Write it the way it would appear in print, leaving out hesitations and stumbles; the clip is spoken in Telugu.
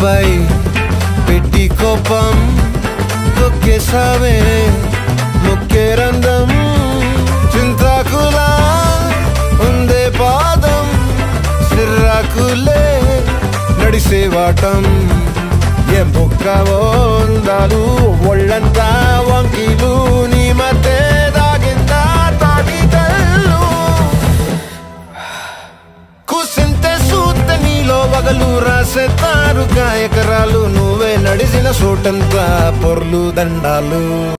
పై పెట్టి కోపం తొక్కేసావే ముక్కే రంధం చింతాకులా ఉందే పాదం సిర్రాకులే నడిసేవాటం ఏ బొక్కవో అందాలు ఒళ్ళంతా వంకీలు నీ మధ్య దాగిందా తాటి కళ్ళు కూసింతే సూత్తే నీలో వగలు రాసేతారు గాయకరాలు నువ్వే నడిసిన చోటంతా పొర్లు దండాలు